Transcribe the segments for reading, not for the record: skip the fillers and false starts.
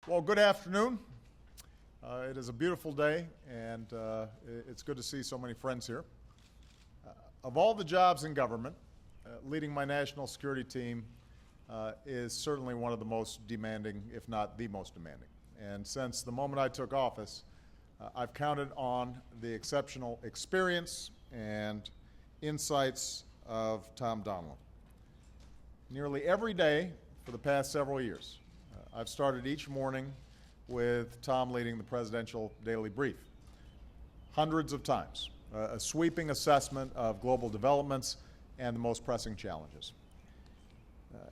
Well, good afternoon. It is a beautiful day, and it's good to see so many friends here. Of all the jobs in government, leading my national security team is certainly one of the most demanding, if not the most demanding. And since the moment I took office, I've counted on the exceptional experience and insights of Tom Donilon. Nearly every day for the past several years, I've started each morning with Tom leading the presidential daily brief. Hundreds of times, a sweeping assessment of global developments and the most pressing challenges.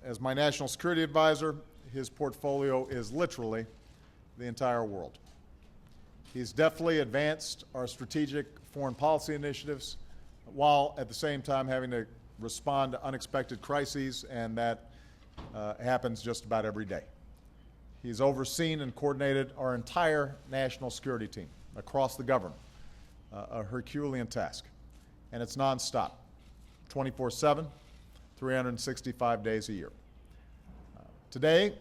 As my national security advisor, his portfolio is literally the entire world. He's deftly advanced our strategic foreign policy initiatives while at the same time having to respond to unexpected crises, and that happens just about every day. He's overseen and coordinated our entire national security team across the government, a Herculean task. And it's nonstop, 24/7, 365 days a year. Today,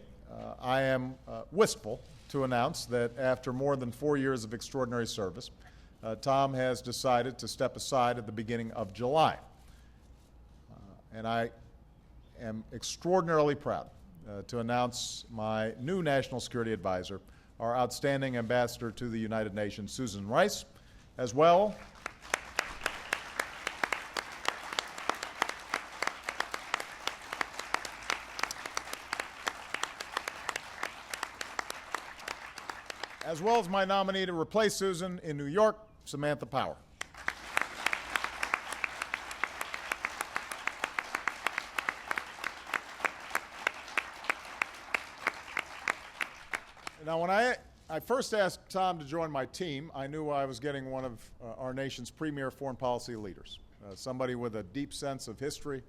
I am wistful to announce that after more than 4 years of extraordinary service, Tom has decided to step aside at the beginning of July. And I am extraordinarily proud to announce my new national security advisor, our outstanding ambassador to the United Nations, Susan Rice, as well as my nominee to replace Susan in New York, Samantha Power. Now, when I first asked Tom to join my team, I knew I was getting one of our nation's premier foreign policy leaders, somebody with a deep sense of history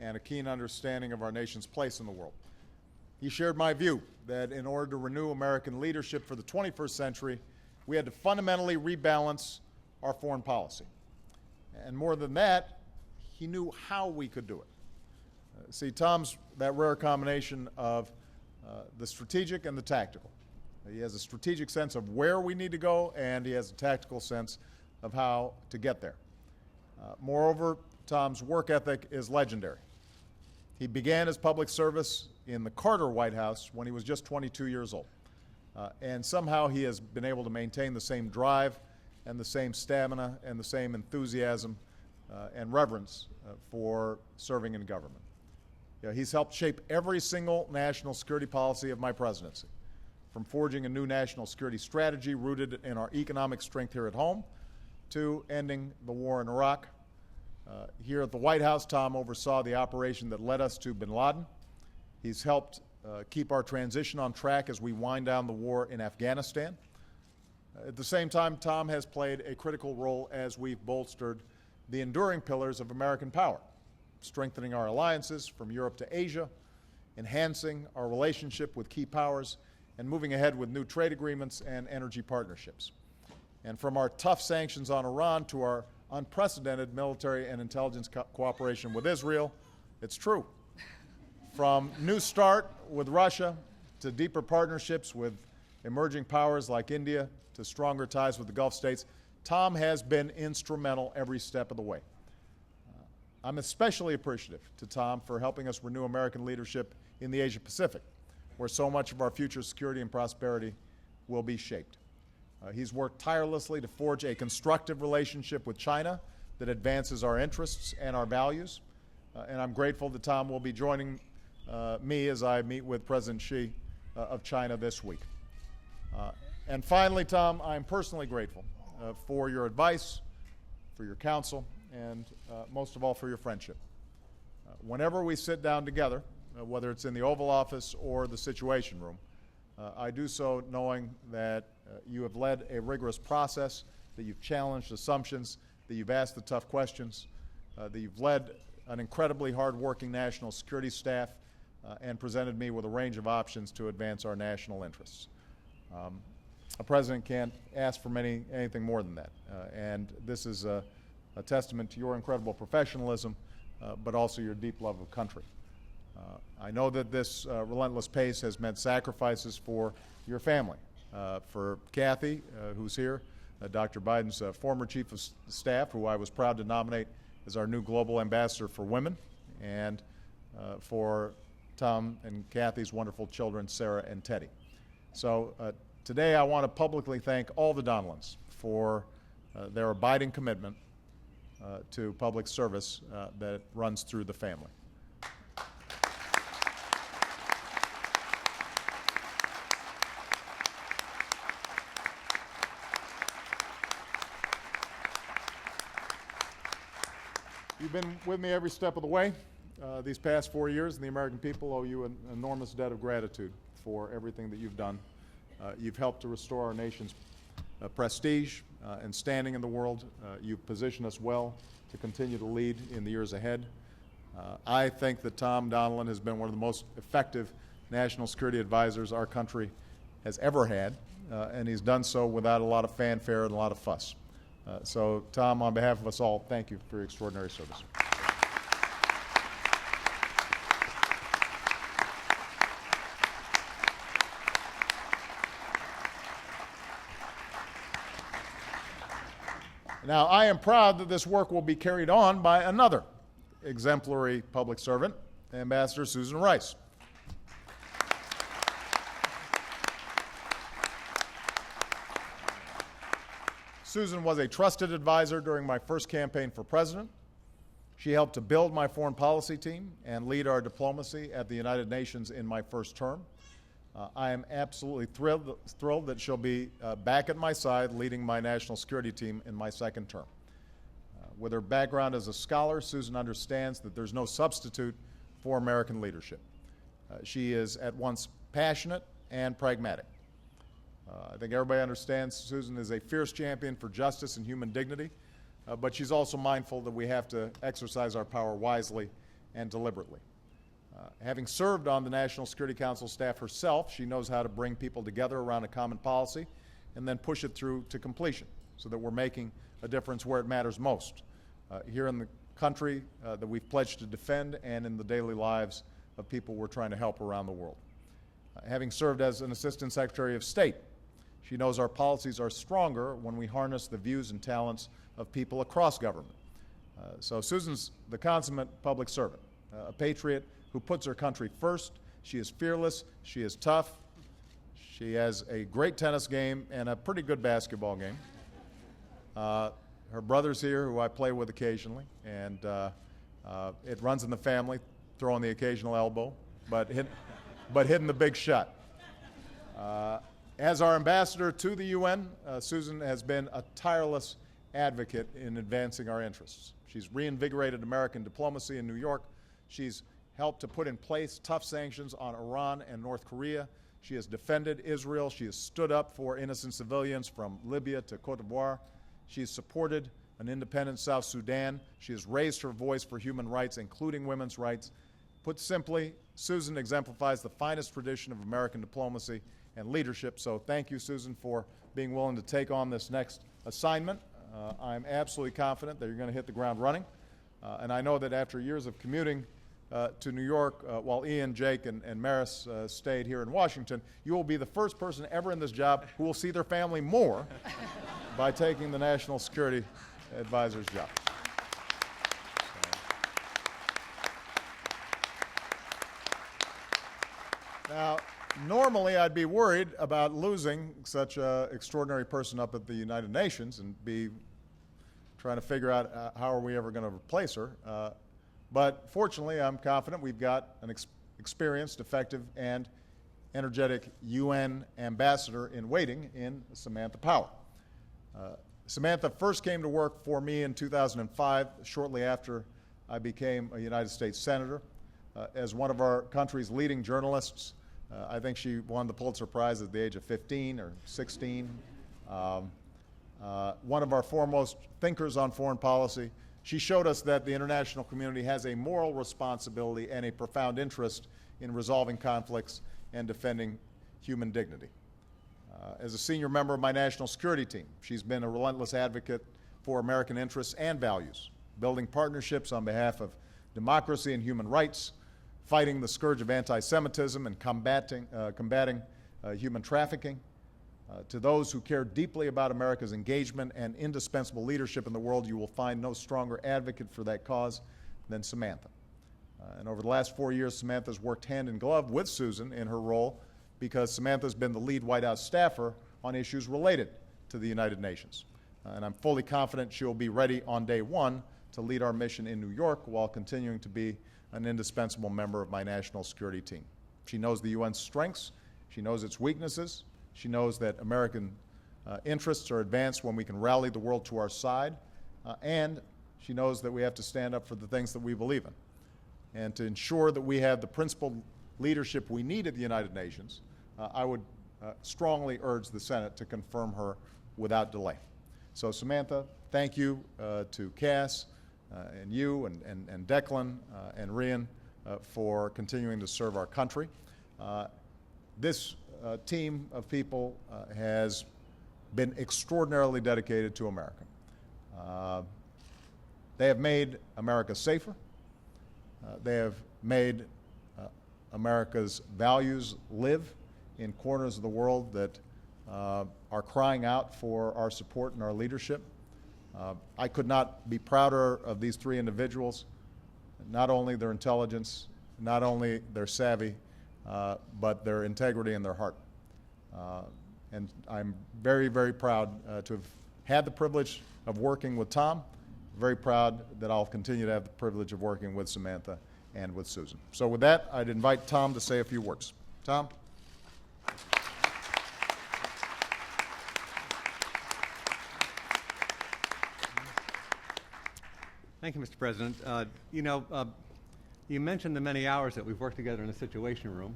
and a keen understanding of our nation's place in the world. He shared my view that in order to renew American leadership for the 21st century, we had to fundamentally rebalance our foreign policy. And more than that, he knew how we could do it. See, Tom's that rare combination of the strategic and the tactical. He has a strategic sense of where we need to go, and he has a tactical sense of how to get there. Moreover, Tom's work ethic is legendary. He began his public service in the Carter White House when he was just 22 years old. And somehow he has been able to maintain the same drive and the same stamina and the same enthusiasm and reverence for serving in government. He's helped shape every single national security policy of my presidency, from forging a new national security strategy rooted in our economic strength here at home to ending the war in Iraq. Here at the White House, Tom oversaw the operation that led us to bin Laden. He's helped keep our transition on track as we wind down the war in Afghanistan. At the same time, Tom has played a critical role as we've bolstered the enduring pillars of American power, strengthening our alliances from Europe to Asia, enhancing our relationship with key powers, and moving ahead with new trade agreements and energy partnerships. And from our tough sanctions on Iran to our unprecedented military and intelligence cooperation with Israel, it's true. From New START with Russia to deeper partnerships with emerging powers like India to stronger ties with the Gulf states, Tom has been instrumental every step of the way. I'm especially appreciative to Tom for helping us renew American leadership in the Asia Pacific, where so much of our future security and prosperity will be shaped. He's worked tirelessly to forge a constructive relationship with China that advances our interests and our values. And I'm grateful that Tom will be joining me as I meet with President Xi of China this week. And finally, Tom, I'm personally grateful for your advice, for your counsel, and most of all for your friendship. Whenever we sit down together, whether it's in the Oval Office or the Situation Room, I do so knowing that you have led a rigorous process, that you've challenged assumptions, that you've asked the tough questions, that you've led an incredibly hard-working national security staff, and presented me with a range of options to advance our national interests. A president can't ask for anything more than that, and this is a testament to your incredible professionalism, but also your deep love of country. I know that this relentless pace has meant sacrifices for your family. For Kathy, who's here, Dr. Biden's former chief of staff, who I was proud to nominate as our new global ambassador for women, and for Tom and Kathy's wonderful children, Sarah and Teddy. So today I want to publicly thank all the Donilons for their abiding commitment to public service that runs through the family. You've been with me every step of the way these past 4 years, and the American people owe you an enormous debt of gratitude for everything that you've done. You've helped to restore our nation's prestige and standing in the world. You've positioned us well to continue to lead in the years ahead. I think that Tom Donilon has been one of the most effective national security advisors our country has ever had, and he's done so without a lot of fanfare and a lot of fuss. So, Tom, on behalf of us all, thank you for your extraordinary service. Now, I am proud that this work will be carried on by another exemplary public servant, Ambassador Susan Rice. Susan was a trusted advisor during my first campaign for president. She helped to build my foreign policy team and lead our diplomacy at the United Nations in my first term. I am absolutely thrilled that she'll be back at my side leading my national security team in my second term. With her background as a scholar, Susan understands that there's no substitute for American leadership. She is at once passionate and pragmatic. I think everybody understands Susan is a fierce champion for justice and human dignity, but she's also mindful that we have to exercise our power wisely and deliberately. Having served on the National Security Council staff herself, she knows how to bring people together around a common policy and then push it through to completion so that we're making a difference where it matters most, here in the country that we've pledged to defend and in the daily lives of people we're trying to help around the world. Having served as an Assistant Secretary of State, she knows our policies are stronger when we harness the views and talents of people across government. So Susan's the consummate public servant, a patriot who puts her country first. She is fearless, she is tough, she has a great tennis game and a pretty good basketball game. Her brother's here, who I play with occasionally, and it runs in the family, throwing the occasional elbow, but hitting the big shot. As our ambassador to the UN, Susan has been a tireless advocate in advancing our interests. She's reinvigorated American diplomacy in New York. She's helped to put in place tough sanctions on Iran and North Korea. She has defended Israel. She has stood up for innocent civilians from Libya to Cote d'Ivoire. She has supported an independent South Sudan. She has raised her voice for human rights, including women's rights. Put simply, Susan exemplifies the finest tradition of American diplomacy and leadership. So thank you, Susan, for being willing to take on this next assignment. I'm absolutely confident that you're going to hit the ground running. And I know that after years of commuting to New York, while Ian, Jake, and Maris stayed here in Washington, you will be the first person ever in this job who will see their family more by taking the National Security Advisor's job. Now, normally I'd be worried about losing such an extraordinary person up at the United Nations and be trying to figure out how are we ever going to replace her. But fortunately, I'm confident we've got an experienced, effective, and energetic UN ambassador in waiting in Samantha Power. Samantha first came to work for me in 2005, shortly after I became a United States Senator. As one of our country's leading journalists, I think she won the Pulitzer Prize at the age of 15 or 16. One of our foremost thinkers on foreign policy. She showed us that the international community has a moral responsibility and a profound interest in resolving conflicts and defending human dignity. As a senior member of my national security team, she's been a relentless advocate for American interests and values, building partnerships on behalf of democracy and human rights, fighting the scourge of anti-Semitism and combating human trafficking. To those who care deeply about America's engagement and indispensable leadership in the world, you will find no stronger advocate for that cause than Samantha. And over the last 4 years, Samantha's worked hand in glove with Susan in her role because Samantha's been the lead White House staffer on issues related to the United Nations. And I'm fully confident she'll be ready on day one to lead our mission in New York while continuing to be an indispensable member of my national security team. She knows the UN's strengths, she knows its weaknesses, she knows that American interests are advanced when we can rally the world to our side, and she knows that we have to stand up for the things that we believe in. And to ensure that we have the principled leadership we need at the United Nations, I would strongly urge the Senate to confirm her without delay. So Samantha, thank you to Cass and you and Declan and Rian for continuing to serve our country. This team of people has been extraordinarily dedicated to America. They have made America safer. They have made America's values live in corners of the world that are crying out for our support and our leadership. I could not be prouder of these three individuals, not only their intelligence, not only their savvy, but their integrity and their heart. And I'm very, very proud to have had the privilege of working with Tom. Very proud that I'll continue to have the privilege of working with Samantha and with Susan. So with that, I'd invite Tom to say a few words. Tom? Thank you, Mr. President. You mentioned the many hours that we've worked together in the Situation Room,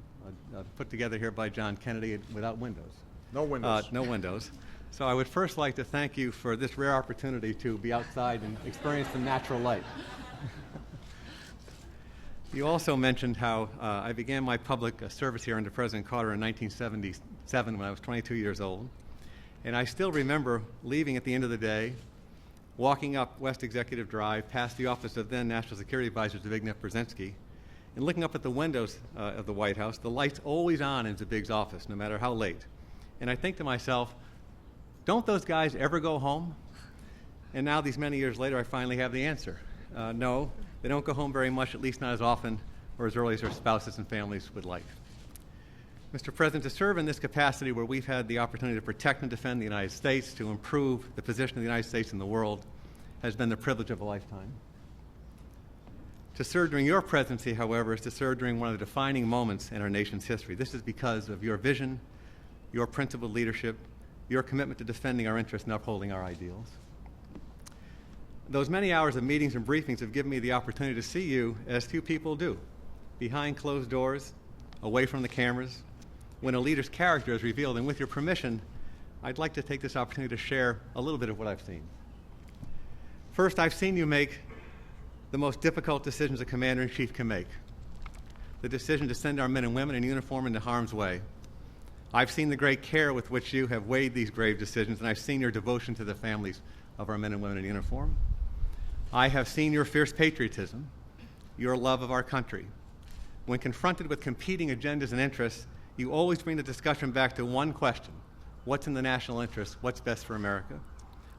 put together here by John Kennedy without windows. No windows. No windows. So I would first like to thank you for this rare opportunity to be outside and experience the natural light. You also mentioned how I began my public service here under President Carter in 1977 when I was 22 years old. And I still remember leaving at the end of the day, walking up West Executive Drive past the office of then National Security Advisor Zbigniew Brzezinski, and looking up at the windows of the White House, the lights always on in Zbig's office, no matter how late. And I think to myself, don't those guys ever go home? And now, these many years later, I finally have the answer. No, they don't go home very much, at least not as often or as early as their spouses and families would like. Mr. President, to serve in this capacity where we've had the opportunity to protect and defend the United States, to improve the position of the United States in the world, has been the privilege of a lifetime. To serve during your presidency, however, is to serve during one of the defining moments in our nation's history. This is because of your vision, your principled leadership, your commitment to defending our interests and upholding our ideals. Those many hours of meetings and briefings have given me the opportunity to see you as few people do, behind closed doors, away from the cameras, when a leader's character is revealed. And with your permission, I'd like to take this opportunity to share a little bit of what I've seen. First, I've seen you make the most difficult decisions a commander-in-chief can make, the decision to send our men and women in uniform into harm's way. I've seen the great care with which you have weighed these grave decisions, and I've seen your devotion to the families of our men and women in uniform. I have seen your fierce patriotism, your love of our country. When confronted with competing agendas and interests, you always bring the discussion back to one question: what's in the national interest? What's best for America?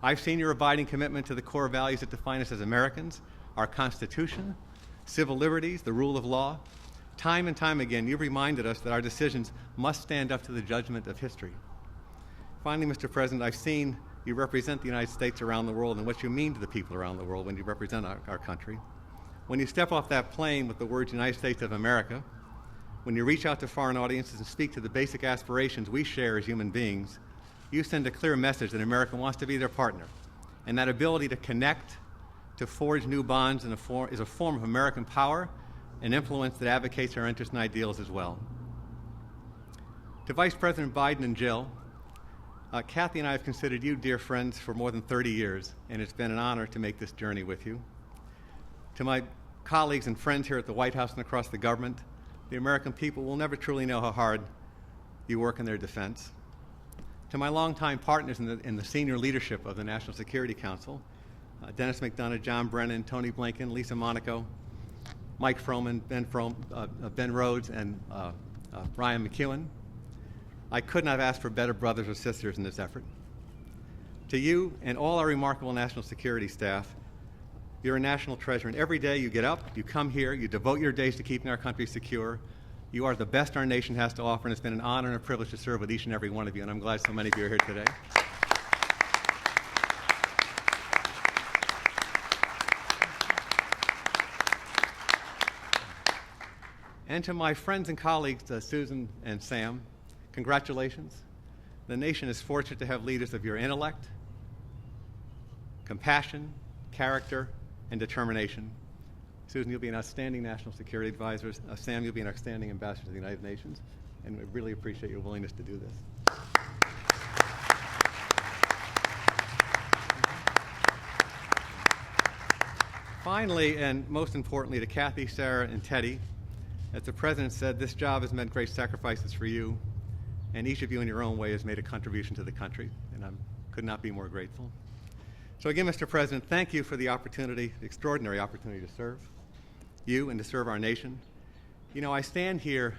I've seen your abiding commitment to the core values that define us as Americans, our Constitution, civil liberties, the rule of law. Time and time again, you've reminded us that our decisions must stand up to the judgment of history. Finally, Mr. President, I've seen you represent the United States around the world and what you mean to the people around the world when you represent our country. When you step off that plane with the words United States of America, when you reach out to foreign audiences and speak to the basic aspirations we share as human beings, you send a clear message that America wants to be their partner. And that ability to connect, to forge new bonds is a form of American power and influence that advocates our interests and ideals as well. To Vice President Biden and Jill, Kathy and I have considered you dear friends for more than 30 years, and it's been an honor to make this journey with you. To my colleagues and friends here at the White House and across the government, the American people will never truly know how hard you work in their defense. To my longtime partners in the senior leadership of the National Security Council, Dennis McDonough, John Brennan, Tony Blinken, Lisa Monaco, Mike Froman, Ben Rhodes, and Brian McEwen. I could not have asked for better brothers or sisters in this effort. To you and all our remarkable national security staff, you're a national treasure, and every day you get up, you come here, you devote your days to keeping our country secure. You are the best our nation has to offer, and it's been an honor and a privilege to serve with each and every one of you, and I'm glad so many of you are here today. And to my friends and colleagues, Susan and Sam, congratulations. The nation is fortunate to have leaders of your intellect, compassion, character, and determination. Susan, you'll be an outstanding national security advisor. Sam, you'll be an outstanding ambassador to the United Nations, and we really appreciate your willingness to do this. Finally, and most importantly, to Kathy, Sarah, and Teddy, as the President said, this job has meant great sacrifices for you, and each of you in your own way has made a contribution to the country, and I could not be more grateful. So again, Mr. President, thank you for the opportunity, the extraordinary opportunity to serve you and to serve our nation. You know, I stand here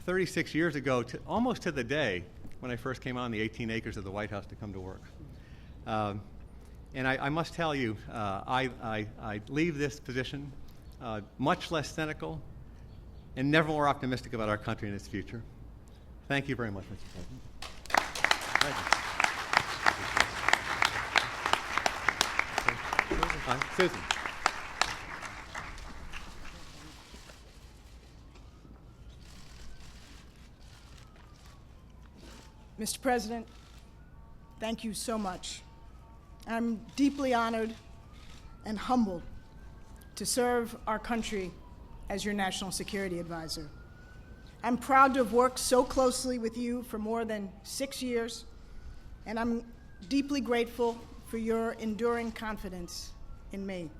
36 years ago, almost to the day when I first came on the 18 acres of the White House to come to work. And I must tell you, I leave this position much less cynical and never more optimistic about our country and its future. Thank you very much, Mr. President. Thank you. Susan. Mr. President, thank you so much. I'm deeply honored and humbled to serve our country as your national security advisor. I'm proud to have worked so closely with you for more than 6 years, and I'm deeply grateful for your enduring confidence in me.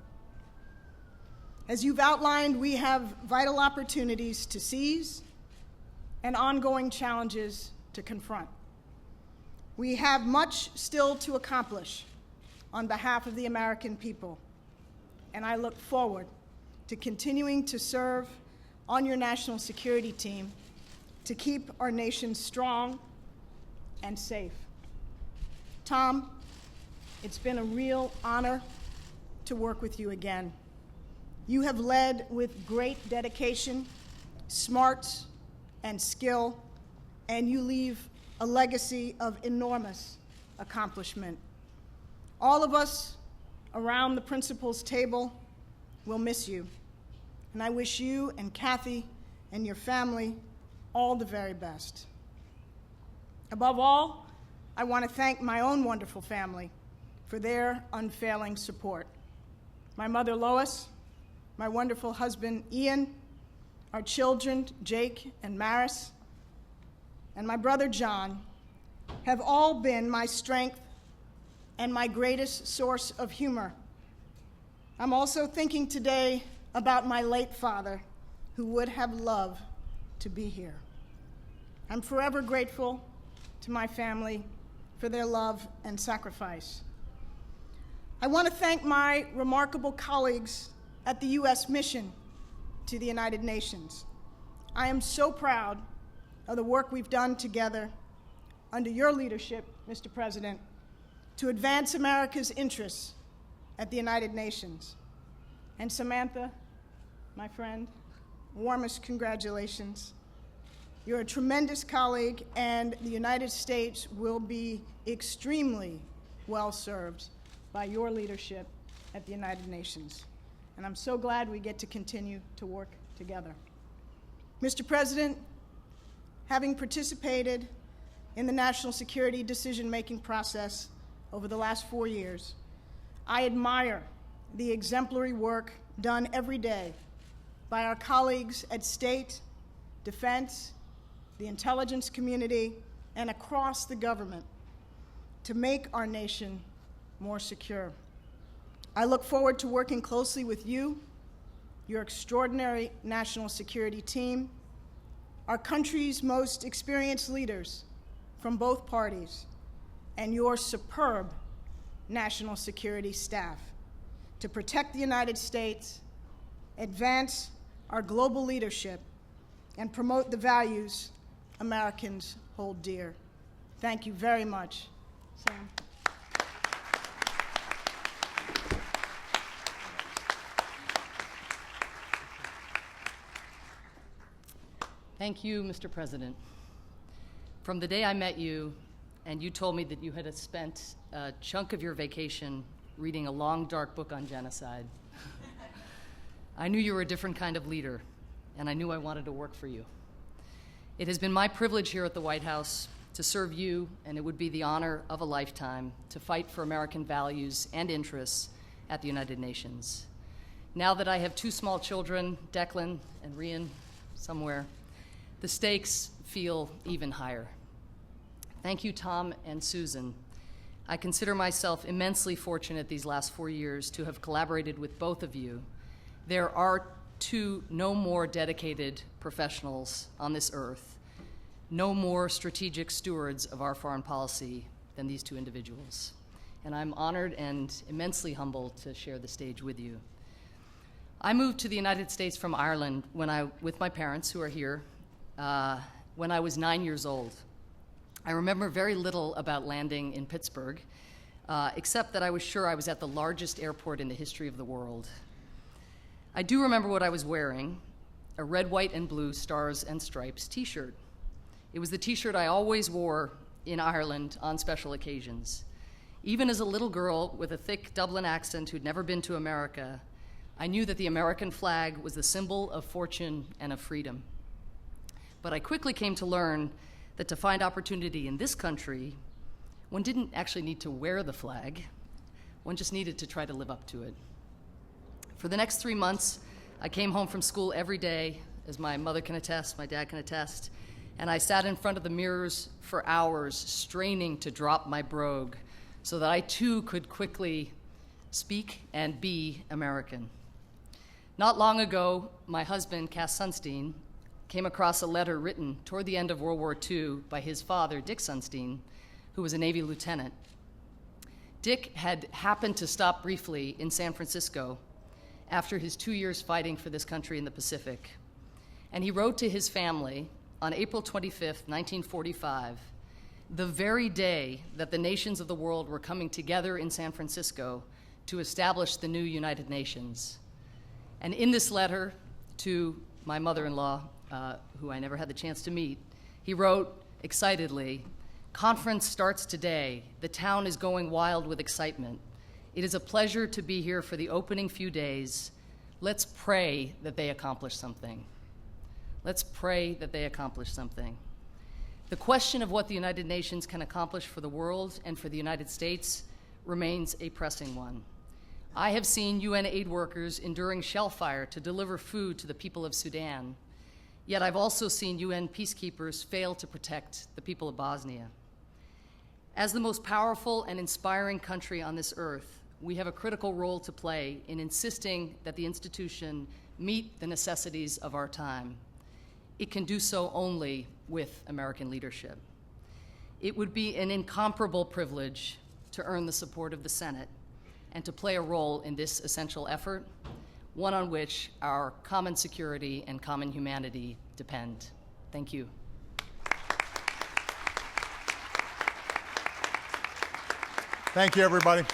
As you've outlined, we have vital opportunities to seize and ongoing challenges to confront. We have much still to accomplish on behalf of the American people, and I look forward to continuing to serve on your national security team to keep our nation strong and safe. Tom, it's been a real honor to work with you again. You have led with great dedication, smarts, and skill, and you leave a legacy of enormous accomplishment. All of us around the principal's table will miss you, and I wish you and Kathy and your family all the very best. Above all, I want to thank my own wonderful family for their unfailing support. My mother, Lois, my wonderful husband, Ian, our children, Jake and Maris, and my brother, John, have all been my strength and my greatest source of humor. I'm also thinking today about my late father, who would have loved to be here. I'm forever grateful to my family for their love and sacrifice. I want to thank my remarkable colleagues at the U.S. mission to the United Nations. I am so proud of the work we've done together under your leadership, Mr. President, to advance America's interests at the United Nations. And Samantha, my friend, warmest congratulations. You're a tremendous colleague, and the United States will be extremely well served by your leadership at the United Nations. And I'm so glad we get to continue to work together. Mr. President, having participated in the national security decision-making process over the last 4 years, I admire the exemplary work done every day by our colleagues at State, Defense, the intelligence community, and across the government to make our nation more secure. I look forward to working closely with you, your extraordinary national security team, our country's most experienced leaders from both parties, and your superb national security staff to protect the United States advance our global leadership, and promote the values Americans hold dear. Thank you very much, Sam. Thank you, Mr. President. From the day I met you, and you told me that you had spent a chunk of your vacation reading a long, dark book on genocide, I knew you were a different kind of leader, and I knew I wanted to work for you. It has been my privilege here at the White House to serve you, and it would be the honor of a lifetime to fight for American values and interests at the United Nations. Now that I have two small children, Declan and Rian, somewhere, the stakes feel even higher. Thank you, Tom and Susan. I consider myself immensely fortunate these last 4 years to have collaborated with both of you. There are no more dedicated professionals on this earth, no more strategic stewards of our foreign policy than these two individuals. And I'm honored and immensely humbled to share the stage with you. I moved to the United States from Ireland with my parents, who are here, when I was 9 years old. I remember very little about landing in Pittsburgh, except that I was sure I was at the largest airport in the history of the world. I do remember what I was wearing, a red, white, and blue stars and stripes t-shirt. It was the t-shirt I always wore in Ireland on special occasions. Even as a little girl with a thick Dublin accent who'd never been to America, I knew that the American flag was the symbol of fortune and of freedom. But I quickly came to learn that to find opportunity in this country, one didn't actually need to wear the flag, one just needed to try to live up to it. For the next 3 months, I came home from school every day, as my mother can attest, my dad can attest, and I sat in front of the mirrors for hours, straining to drop my brogue so that I too could quickly speak and be American. Not long ago, my husband, Cass Sunstein, came across a letter written toward the end of World War II by his father, Dick Sunstein, who was a Navy lieutenant. Dick had happened to stop briefly in San Francisco after his 2 years fighting for this country in the Pacific. And he wrote to his family on April 25th, 1945, the very day that the nations of the world were coming together in San Francisco to establish the new United Nations. And in this letter to my mother-in-law, who I never had the chance to meet, he wrote excitedly, "Conference starts today. The town is going wild with excitement. It is a pleasure to be here for the opening few days. Let's pray that they accomplish something." Let's pray that they accomplish something. The question of what the United Nations can accomplish for the world and for the United States remains a pressing one. I have seen UN aid workers enduring shell fire to deliver food to the people of Sudan. Yet I've also seen UN peacekeepers fail to protect the people of Bosnia. As the most powerful and inspiring country on this earth, we have a critical role to play in insisting that the institution meet the necessities of our time. It can do so only with American leadership. It would be an incomparable privilege to earn the support of the Senate and to play a role in this essential effort, one on which our common security and common humanity depend. Thank you. Thank you, everybody.